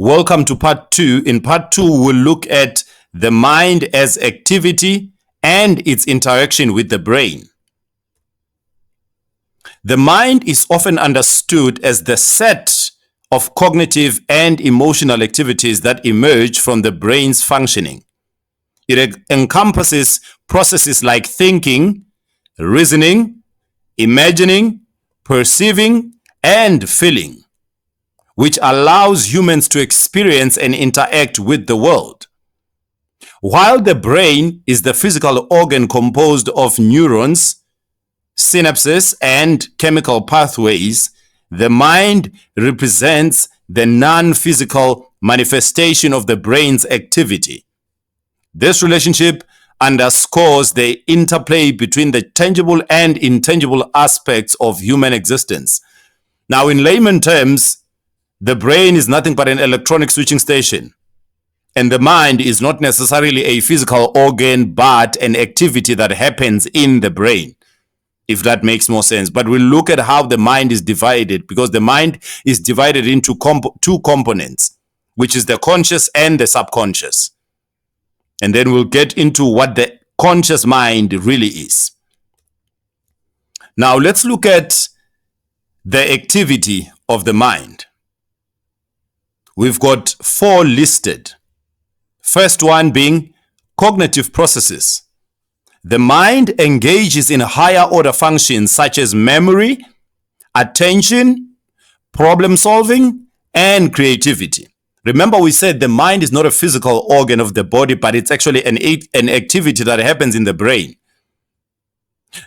Welcome to part 2. In part 2, we'll look at the mind as activity and its interaction with the brain. The mind is often understood as the set of cognitive and emotional activities that emerge from the brain's functioning. It encompasses processes like thinking, reasoning, imagining, perceiving, and feeling, which allows humans to experience and interact with the world. While the brain is the physical organ composed of neurons, synapses, and chemical pathways, the mind represents the non-physical manifestation of the brain's activity. This relationship underscores the interplay between the tangible and intangible aspects of human existence. Now, in layman terms, the brain is nothing but an electronic switching station, and the mind is not necessarily a physical organ, but an activity that happens in the brain, if that makes more sense. But we'll look at how the mind is divided, because the mind is divided into two components, which is the conscious and the subconscious. And then we'll get into what the conscious mind really is. Now, let's look at the activity of the mind. We've got 4 listed. First one being cognitive processes. The mind engages in higher order functions such as memory, attention, problem solving, and creativity. Remember, we said the mind is not a physical organ of the body, but it's actually an activity that happens in the brain.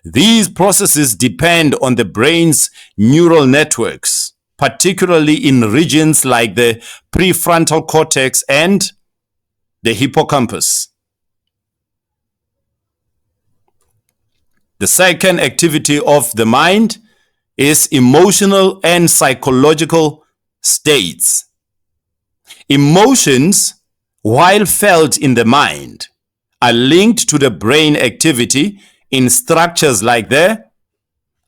These processes depend on the brain's neural networks, particularly in regions like the prefrontal cortex and the hippocampus. The second activity of the mind is emotional and psychological states. Emotions, while felt in the mind, are linked to the brain activity in structures like the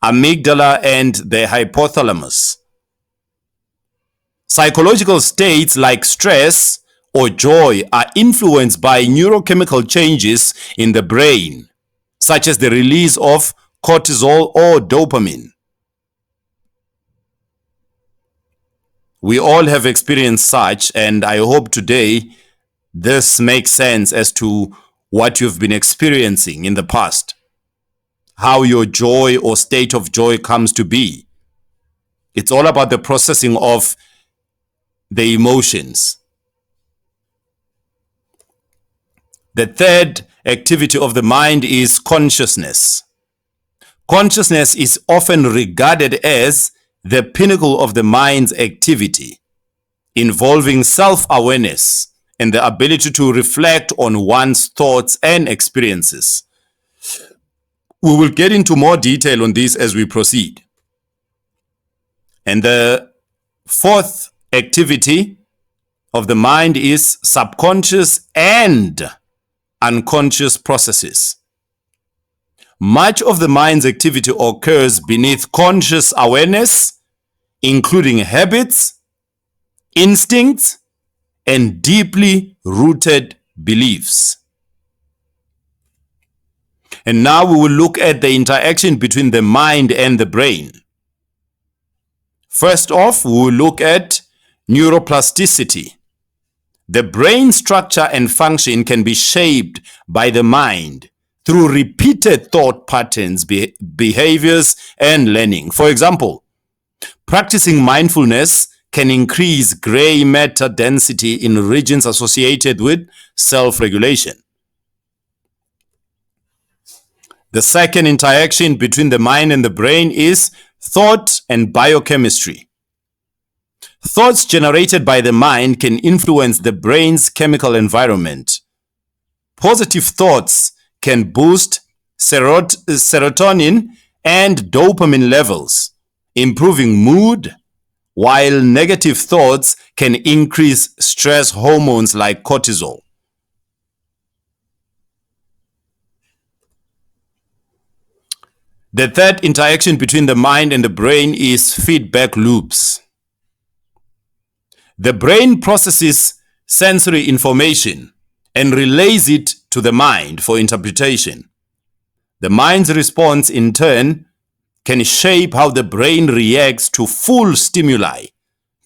amygdala and the hypothalamus. Psychological states like stress or joy are influenced by neurochemical changes in the brain, such as the release of cortisol or dopamine. We all have experienced such, and I hope today this makes sense as to what you've been experiencing in the past, how your joy or state of joy comes to be. It's all about the processing of the emotions. The third activity of the mind is consciousness. Consciousness is often regarded as the pinnacle of the mind's activity, involving self-awareness and the ability to reflect on one's thoughts and experiences. We will get into more detail on this as we proceed. And the fourth activity of the mind is subconscious and unconscious processes. Much of the mind's activity occurs beneath conscious awareness, including habits, instincts, and deeply rooted beliefs. And now we will look at the interaction between the mind and the brain. First off, we will look at neuroplasticity. The brain structure and function can be shaped by the mind through repeated thought patterns, behaviors, and learning. For example, practicing mindfulness can increase gray matter density in regions associated with self-regulation. The second interaction between the mind and the brain is thought and biochemistry. Thoughts generated by the mind can influence the brain's chemical environment. Positive thoughts can boost serotonin and dopamine levels, improving mood, while negative thoughts can increase stress hormones like cortisol. The third interaction between the mind and the brain is feedback loops. The brain processes sensory information and relays it to the mind for interpretation. The mind's response, in turn, can shape how the brain reacts to full stimuli,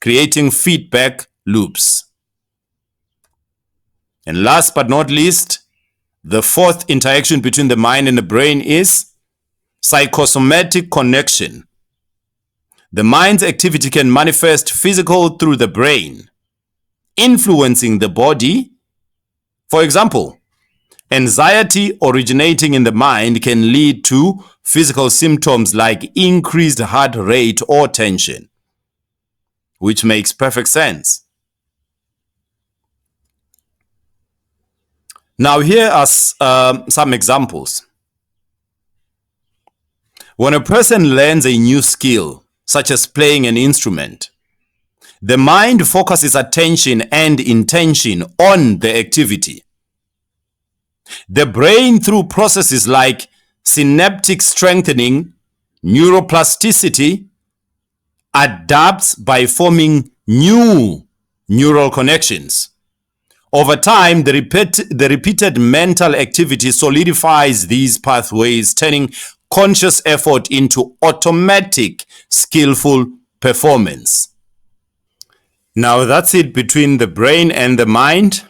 creating feedback loops. And last but not least, the fourth interaction between the mind and the brain is psychosomatic connection. The mind's activity can manifest physical through the brain, influencing the body. For example, anxiety originating in the mind can lead to physical symptoms like increased heart rate or tension, which makes perfect sense. Now, here are some examples. When a person learns a new skill, such as playing an instrument, the mind focuses attention and intention on the activity. The brain, through processes like synaptic strengthening, neuroplasticity, adapts by forming new neural connections. Over time, the repeated mental activity solidifies these pathways, turning conscious effort into automatic, skillful performance. Now, that's it between the brain and the mind.